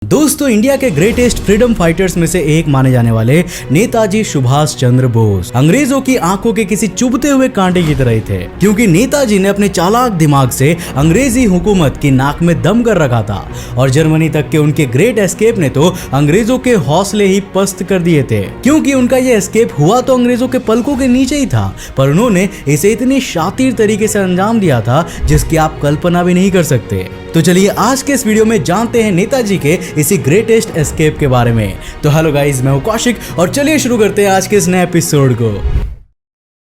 दोस्तों, इंडिया के greatest freedom fighters में से एक माने जाने वाले नेताजी सुभाष चंद्र बोस अंग्रेजों की आंखों के किसी चुभते हुए कांटे की तरह ही थे, क्योंकि नेताजी ने अपने चालाक दिमाग से अंग्रेजी हुकूमत की नाक में दम कर रखा था और जर्मनी तक के उनके ग्रेट एस्केप ने तो अंग्रेजों के हौसले ही पस्त कर दिए थे। क्योंकि उनका ये एस्केप हुआ तो अंग्रेजों के पलकों के नीचे ही था, पर उन्होंने इसे इतनी शातिर तरीके से अंजाम दिया था जिसकी आप कल्पना भी नहीं कर सकते। तो चलिए आज के इस वीडियो में जानते हैं नेताजी के इसी ग्रेटेस्ट एस्केप के बारे में। तो हेलो गाइस, मैं हूं कौशिक और चलिए शुरू करते हैं आज के इस नए एपिसोड को।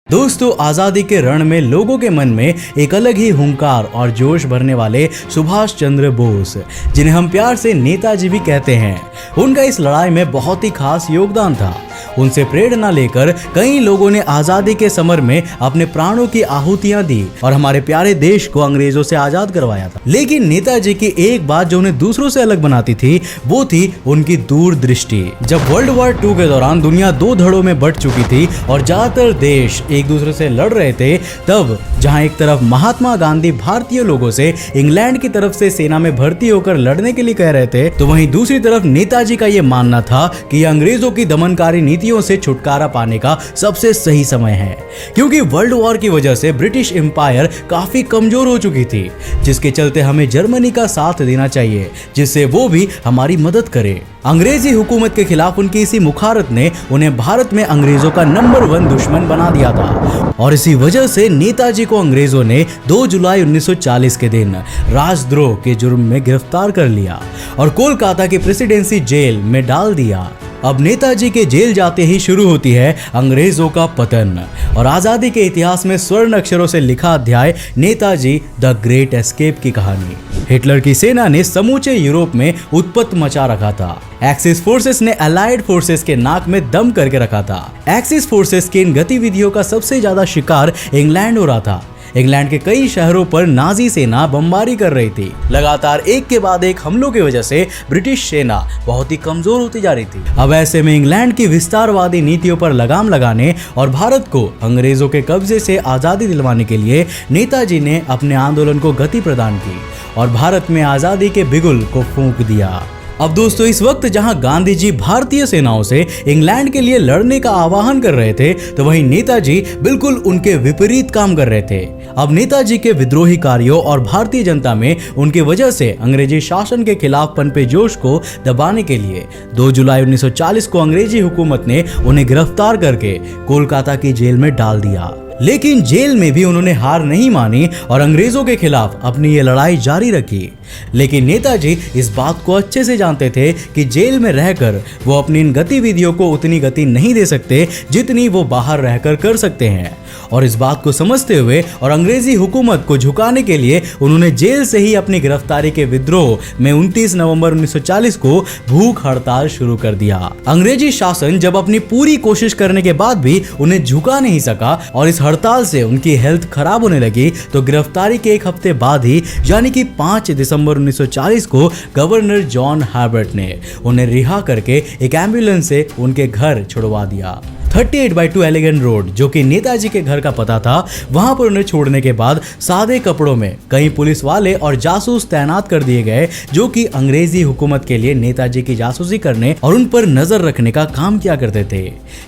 दोस्तों, आजादी के रण में लोगों के मन में एक अलग ही हुंकार और जोश भरने वाले सुभाष चंद्र बोस, जिन्हें हम प्यार से नेताजी भी कहते हैं, उनका इस लड़ाई में बहुत ही खास योगदान था। उनसे प्रेरणा लेकर कई लोगों ने आजादी के समर में अपने प्राणों की आहुतियां दी और हमारे प्यारे देश को अंग्रेजों से आजाद करवाया था। लेकिन नेताजी की एक बात जो उन्हें दूसरों से अलग बनाती थी, वो थी उनकी दूरदृष्टि। जब वर्ल्ड वॉर 2 के दौरान दुनिया 2 धड़ों में बंट चुकी थी और ज्यादातर देश एक दूसरे से लड़ रहे थे, तब जहां एक तरफ महात्मा गांधी भारतीय लोगों से इंग्लैंड की तरफ से सेना में भर्ती होकर लड़ने के लिए कह रहे थे, तो वहीं दूसरी तरफ नेताजी का यह मानना था कि अंग्रेजों की दमनकारी नीतियों से छुटकारा पाने का सबसे सही समय है, क्योंकि वर्ल्ड वॉर की वजह से ब्रिटिश एम्पायर काफी कमजोर हो चुकी थी, जिसके चलते हमें जर्मनी का साथ देना चाहिए, जिससे वो भी हमारी मदद करे। अंग्रेजी हुकूमत के खिलाफ उनकी इसी मुखारत ने उन्हें भारत में अंग्रेजों का नंबर 1 दुश्मन बना दिया था और इसी वजह से नेताजी को अंग्रेजों ने 2 जुलाई 1940 के दिन राजद्रोह के जुर्म में गिरफ्तार कर लिया और कोलकाता की प्रेसिडेंसी जेल में डाल दिया। अब नेताजी के जेल जाते ही शुरू होती है अंग्रेजों का पतन और आजादी के इतिहास में स्वर्ण अक्षरों से लिखा अध्याय नेताजी द ग्रेट एस्केप की कहानी। हिटलर की सेना ने समूचे यूरोप में उत्पत्त मचा रखा था। एक्सिस फोर्सेस ने अलाइड फोर्सेस के नाक में दम करके रखा था। एक्सिस फोर्सेस की इन गतिविधियों का सबसे ज्यादा शिकार इंग्लैंड हो रहा था। इंग्लैंड के कई शहरों पर नाजी सेना बमबारी कर रही थी। लगातार एक के बाद एक हमलों की वजह से ब्रिटिश सेना बहुत ही कमजोर होती जा रही थी। अब ऐसे में इंग्लैंड की विस्तारवादी नीतियों पर लगाम लगाने और भारत को अंग्रेजों के कब्जे से आजादी दिलवाने के लिए नेताजी ने अपने आंदोलन को गति प्रदान की और भारत में आजादी के बिगुल को फूंक दिया। अब दोस्तों, इस वक्त जहां गांधी जी भारतीय सेनाओं से इंग्लैंड के लिए लड़ने का आह्वान कर रहे थे, तो वहीं नेताजी बिल्कुल उनके विपरीत काम कर रहे थे। अब नेताजी के विद्रोही कार्यों और भारतीय जनता में उनकी वजह से अंग्रेजी शासन के खिलाफ पनपे जोश को दबाने के लिए 2 जुलाई 1940 को अंग्रेजी हुकूमत ने उन्हें गिरफ्तार करके कोलकाता की जेल में डाल दिया। लेकिन जेल में भी उन्होंने हार नहीं मानी और अंग्रेजों के खिलाफ अपनी ये लड़ाई जारी रखी। लेकिन नेताजी इस बात को अच्छे से जानते थे कि जेल में रहकर वो अपनी इन गतिविधियों को उतनी गति नहीं दे सकते जितनी वो बाहर रहकर कर सकते हैं, और इस बात को समझते हुए और अंग्रेजी हुकूमत को झुकाने के लिए उन्होंने जेल से ही अपनी गिरफ्तारी के विद्रोह में 29 नवंबर 1940 को भूख हड़ताल शुरू कर दिया। अंग्रेजी शासन जब अपनी पूरी कोशिश करने के बाद भी उन्हें झुका नहीं सका और इस हड़ताल से उनकी हेल्थ खराब होने लगी, तो गिरफ्तारी के 1 हफ्ते बाद ही यानी कि 5 दिसंबर 1940 को गवर्नर जॉन हर्बर्ट ने उन्हें रिहा करके एक एम्बुलेंस से उनके घर छुड़वा दिया। 38/2 एलिगेंट रोड, जो कि नेताजी के घर का पता था, वहां पर उन्हें छोड़ने के बाद सादे कपड़ों में कई पुलिस वाले और जासूस तैनात कर दिए गए, जो कि अंग्रेजी हुकूमत के लिए नेताजी की जासूसी करने और उन पर नजर रखने का काम किया करते थे।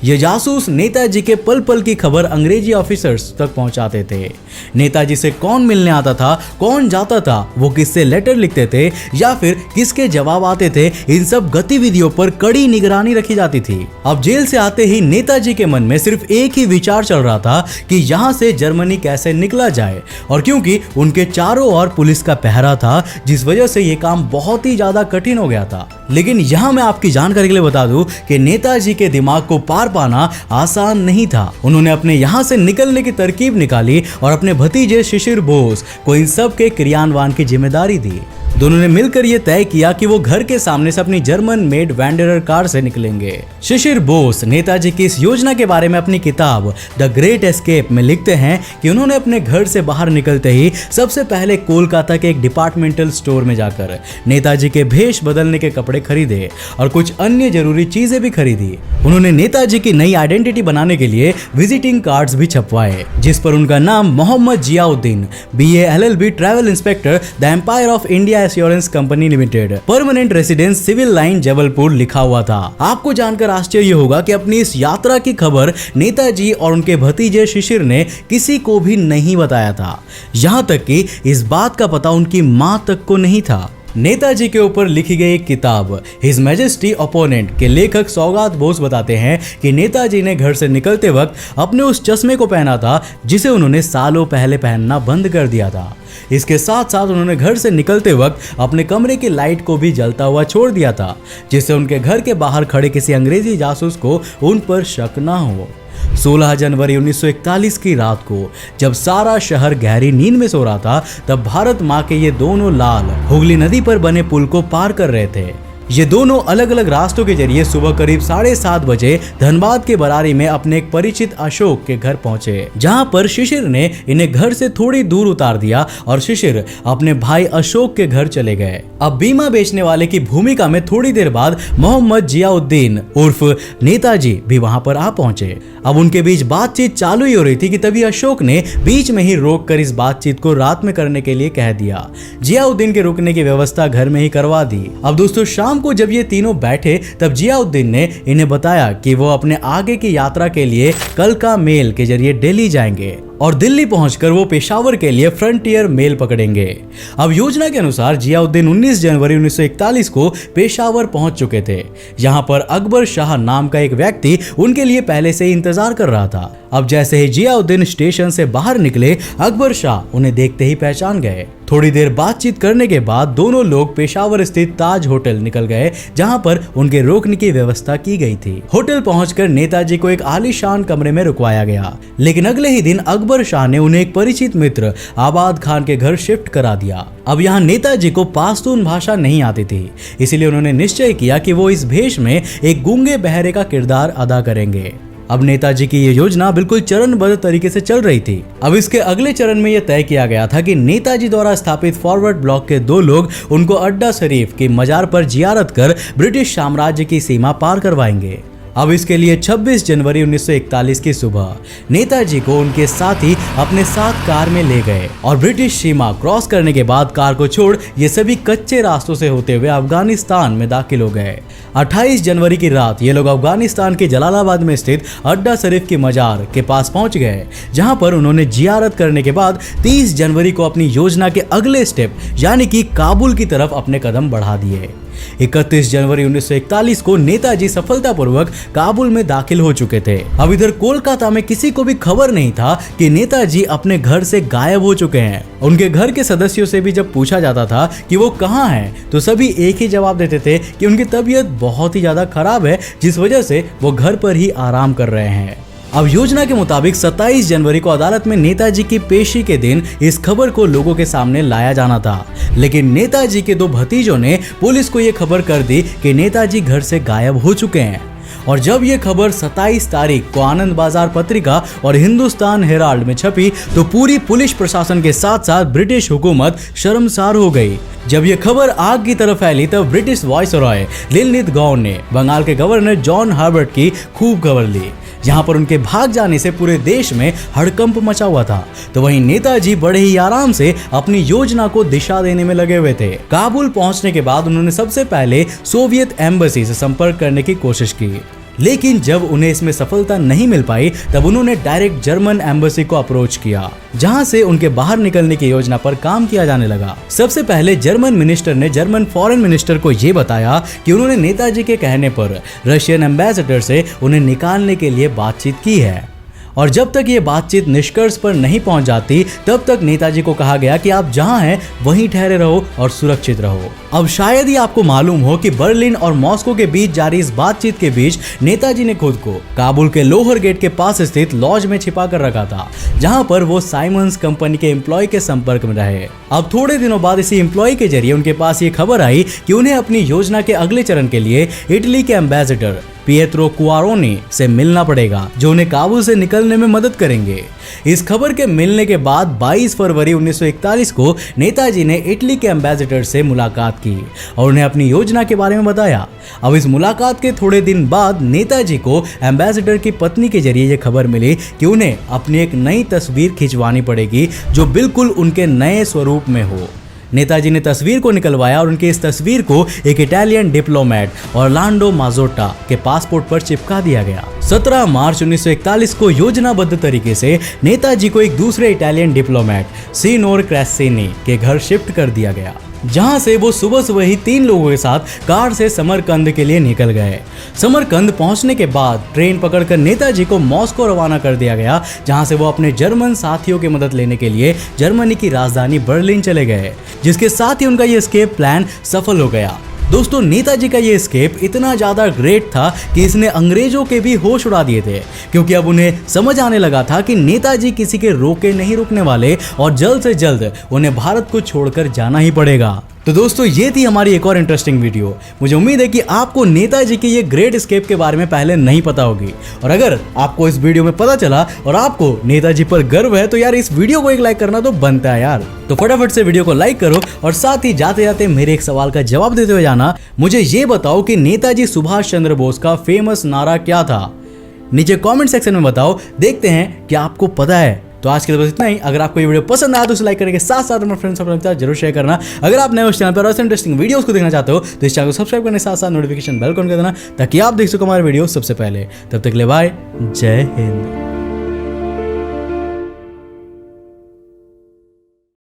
ये जासूस नेताजी के पल पल की खबर अंग्रेजी ऑफिसर्स तक पहुंचाते थे। नेताजी से कौन मिलने आता था, कौन जाता था, वो किससे लेटर लिखते थे या फिर किसके जवाब आते थे, इन सब गतिविधियों पर कड़ी निगरानी रखी जाती थी। अब जेल से आते ही नेताजी के मन में सिर्फ एक ही विचार चल रहा था कि यहां से जर्मनी कैसे निकला जाए, और क्योंकि उनके चारों ओर पुलिस का पहरा था, जिस वजह से यह काम बहुत ही ज्यादा कठिन हो गया था। लेकिन यहां मैं आपकी जानकारी के लिए बता दूं कि नेताजी के दिमाग को पार पाना आसान नहीं था। उन्होंने अपने यहां से निकलने की तरकीब निकाली और अपने भतीजे शिशिर बोस को इन सब के क्रियान्वयन की जिम्मेदारी दी। दोनों ने मिलकर यह तय किया कि वो घर के सामने से अपनी जर्मन मेड वैंडरर कार से निकलेंगे। शिशिर बोस नेताजी की इस योजना के बारे में अपनी किताब द ग्रेट एस्केप में लिखते हैं कि उन्होंने अपने घर से बाहर निकलते ही सबसे पहले कोलकाता के एक डिपार्टमेंटल स्टोर में जाकर नेताजी के भेष बदलने के कपड़े खरीदे और कुछ अन्य जरूरी चीजें भी खरीदी। उन्होंने नेताजी की नई आइडेंटिटी बनाने के लिए विजिटिंग कार्ड्स भी छपवाए, जिस पर उनका नाम Mohammad Ziauddin BA LLB travel inspector the empire of India assurance company limited, permanent residence, civil line, Jabalpur लिखा हुआ था। आपको जानकर आश्चर्य होगा कि अपनी इस यात्रा की खबर नेताजी और उनके भतीजे शिशिर ने किसी को भी नहीं बताया था। यहाँ तक कि इस बात का पता उनकी मां तक को नहीं था। नेताजी के ऊपर लिखी गई एक किताब हिज मैजेस्टी ओपोनेंट के लेखक सौगात बोस बताते हैं कि नेताजी ने घर से निकलते वक्त अपने उस चश्मे को पहना था जिसे उन्होंने सालों पहले पहनना बंद कर दिया था। इसके साथ साथ उन्होंने घर से निकलते वक्त अपने कमरे की लाइट को भी जलता हुआ छोड़ दिया था, जिससे उनके घर के बाहर खड़े किसी अंग्रेजी जासूस को उन पर शक न हो। 16 जनवरी 1941 की रात को जब सारा शहर गहरी नींद में सो रहा था, तब भारत माँ के ये दोनों लाल हुगली नदी पर बने पुल को पार कर रहे थे। ये दोनों अलग अलग रास्तों के जरिए सुबह करीब 7:30 बजे धनबाद के बरारी में अपने एक परिचित अशोक के घर पहुंचे, जहां पर शिशिर ने इन्हें घर से थोड़ी दूर उतार दिया और शिशिर अपने भाई अशोक के घर चले गए। अब बीमा बेचने वाले की भूमिका में थोड़ी देर बाद मोहम्मद जियाउद्दीन उर्फ नेताजी भी वहां पर आ पहुंचे। अब उनके बीच बातचीत चालू ही हो रही थी कि तभी अशोक ने बीच में ही रोक कर इस बातचीत को रात में करने के लिए कह दिया। जियाउद्दीन के रुकने की व्यवस्था घर में ही करवा दी। अब दोस्तों, शाम को जब ये तीनों बैठे तब जियाउद्दीन ने इन्हें बताया कि वो अपने आगे की यात्रा के लिए कल का मेल के जरिए दिल्ली जाएंगे और दिल्ली पहुंचकर वो पेशावर के लिए फ्रंटियर मेल पकड़ेंगे। अब योजना के अनुसार जियाउद्दीन 19 जनवरी 1941 को पेशावर पहुंच चुके थे। यहाँ पर अकबर शाह नाम का एक व्यक्ति उनके लिए पहले से ही इंतजार कर रहा था। अब जैसे ही जियाउद्दीन स्टेशन से बाहर निकले, अकबर शाह उन्हें देखते ही पहचान गए। थोड़ी देर बातचीत करने के बाद दोनों लोग पेशावर स्थित ताज होटल निकल गए, जहां पर उनके रोकने की व्यवस्था की गई थी। होटल पहुंचकर नेताजी को एक आलीशान कमरे में रुकवाया गया, लेकिन अगले ही दिन अकबर शाह ने उन्हें एक परिचित मित्र आबाद खान के घर शिफ्ट करा दिया। अब यहाँ नेताजी को पाश्तून भाषा नहीं आती थी, इसलिए उन्होंने निश्चय किया कि वो इस भेष में एक गूंगे बहरे का किरदार अदा करेंगे। अब नेताजी की ये योजना बिल्कुल चरणबद्ध तरीके से चल रही थी। अब इसके अगले चरण में यह तय किया गया था कि नेताजी द्वारा स्थापित फॉरवर्ड ब्लॉक के 2 लोग उनको अड्डा शरीफ की मजार पर जियारत कर ब्रिटिश साम्राज्य की सीमा पार करवाएंगे। अब इसके लिए 26 जनवरी 1941 की सुबह नेताजी को उनके साथी अपने साथ कार में ले गए और ब्रिटिश सीमा क्रॉस करने के बाद कार को छोड़ ये सभी कच्चे रास्तों से होते हुए अफगानिस्तान में दाखिल हो गए। 28 जनवरी की रात ये लोग अफगानिस्तान के जलालाबाद में स्थित अड्डा शरीफ की मजार के पास पहुंच गए, जहां पर उन्होंने जियारत करने के बाद 30 जनवरी को अपनी योजना के अगले स्टेप यानी कि काबुल की तरफ अपने कदम बढ़ा दिए। 31 जनवरी 1941 को नेताजी सफलतापूर्वक काबुल में दाखिल हो चुके थे। अब इधर कोलकाता में किसी को भी खबर नहीं था कि नेताजी अपने घर से गायब हो चुके हैं। उनके घर के सदस्यों से भी जब पूछा जाता था कि वो कहाँ हैं, तो सभी एक ही जवाब देते थे कि उनकी तबीयत बहुत ही ज्यादा खराब है, जिस वजह से वो घर पर ही आराम कर रहे हैं। अब योजना के मुताबिक 27 जनवरी को अदालत में नेताजी की पेशी के दिन इस खबर को लोगों के सामने लाया जाना था, लेकिन नेताजी के 2 भतीजों ने पुलिस को यह खबर कर दी कि नेताजी घर से गायब हो चुके हैं। और जब यह खबर 27 तारीख को आनंद बाजार पत्रिका और हिंदुस्तान हेराल्ड में छपी, तो पूरी पुलिस प्रशासन के साथ साथ ब्रिटिश हुकूमत शर्मसार हो गई। जब यह खबर आग की तरफ फैली, तब ब्रिटिश वायसरॉय लिलनित गौर ने बंगाल के गवर्नर जॉन हर्बर्ट की खूब खबर ली। यहाँ पर उनके भाग जाने से पूरे देश में हड़कंप मचा हुआ था, तो वहीं नेताजी बड़े ही आराम से अपनी योजना को दिशा देने में लगे हुए थे। काबुल पहुंचने के बाद उन्होंने सबसे पहले सोवियत एम्बेसी से संपर्क करने की कोशिश की, लेकिन जब उन्हें इसमें सफलता नहीं मिल पाई, तब उन्होंने डायरेक्ट जर्मन एम्बेसी को अप्रोच किया, जहां से उनके बाहर निकलने की योजना पर काम किया जाने लगा। सबसे पहले जर्मन मिनिस्टर ने जर्मन फॉरेन मिनिस्टर को यह बताया कि उन्होंने नेताजी के कहने पर रशियन एम्बेसडर से उन्हें निकालने के लिए बातचीत की है, और जब तक ये बातचीत निष्कर्ष पर नहीं पहुंच जाती, तब तक नेताजी को कहा गया कि आप जहां हैं वहीं ठहरे रहो और सुरक्षित रहो। अब शायद ही आपको मालूम हो कि बर्लिन और मॉस्को के बीच जारी इस बातचीत के बीच नेताजी ने खुद को काबुल के लोअर गेट के पास स्थित लॉज में छिपा कर रखा था, जहां पर वो साइमंस कंपनी के एम्प्लॉय के संपर्क में रहे। अब थोड़े दिनों बाद इसी एम्प्लॉय के जरिए उनके पास ये खबर आई कि उन्हें अपनी योजना के अगले चरण के लिए इटली के एम्बेसडर पिएत्रो कुआरोनी से मिलना पड़ेगा, जो उन्हें काबुल से निकलने में मदद करेंगे। इस खबर के मिलने के बाद 22 फरवरी 1941 को नेताजी ने इटली के एम्बेसडर से मुलाकात की और उन्हें अपनी योजना के बारे में बताया। अब इस मुलाकात के थोड़े दिन बाद नेताजी को एम्बेसडर की पत्नी के जरिए यह खबर मिली कि उन्हें अपनी एक नई तस्वीर खिंचवानी पड़ेगी, जो बिल्कुल उनके नए स्वरूप में हो। नेताजी ने तस्वीर को निकलवाया और उनकी इस तस्वीर को एक इटालियन डिप्लोमेट ऑरलैंडो माजोट्टा के पासपोर्ट पर चिपका दिया गया। 17 मार्च 1941 को योजनाबद्ध तरीके से नेताजी को एक दूसरे इटालियन डिप्लोमेट सिनोर क्रैसिनी के घर शिफ्ट कर दिया गया, जहां से वो सुबह सुबह ही 3 लोगों के साथ कार से समरकंद के लिए निकल गए। समरकंद पहुंचने के बाद ट्रेन पकड़कर नेताजी को मॉस्को रवाना कर दिया गया, जहां से वो अपने जर्मन साथियों की मदद लेने के लिए जर्मनी की राजधानी बर्लिन चले गए, जिसके साथ ही उनका ये एस्केप प्लान सफल हो गया। दोस्तों, नेताजी का ये एस्केप इतना ज़्यादा ग्रेट था कि इसने अंग्रेजों के भी होश उड़ा दिए थे, क्योंकि अब उन्हें समझ आने लगा था कि नेताजी किसी के रोके नहीं रुकने वाले और जल्द से जल्द उन्हें भारत को छोड़कर जाना ही पड़ेगा। तो दोस्तों, ये थी हमारी एक और इंटरेस्टिंग वीडियो। मुझे उम्मीद है कि आपको नेताजी के ये ग्रेट एस्केप के बारे में पहले नहीं पता होगी, और अगर आपको इस वीडियो में पता चला और आपको नेताजी पर गर्व है तो यार इस वीडियो को एक लाइक करना तो बनता है यार। तो फटाफट से वीडियो को लाइक करो और साथ ही जाते जाते मेरे एक सवाल का जवाब देते हुए जाना। मुझे ये बताओ कि नेताजी सुभाष चंद्र बोस का फेमस नारा क्या था? नीचे कमेंट सेक्शन में बताओ, देखते हैं कि आपको पता है। तो आज के लिए बस इतना ही। अगर आपको ये वीडियो पसंद आया तो इसे लाइक करने के साथ साथ अपने फ्रेंड्स के साथ जरूर शेयर करना। अगर आप नए उस चैनल पर ऐसे इंटरेस्टिंग वीडियोस को देखना चाहते हो तो इस चैनल को सब्सक्राइब करने के साथ साथ नोटिफिकेशन बेल ऑन कर देना, ताकि आप देख सको हमारे वीडियो सबसे पहले। तब तक के लिए बाय, जय हिंद।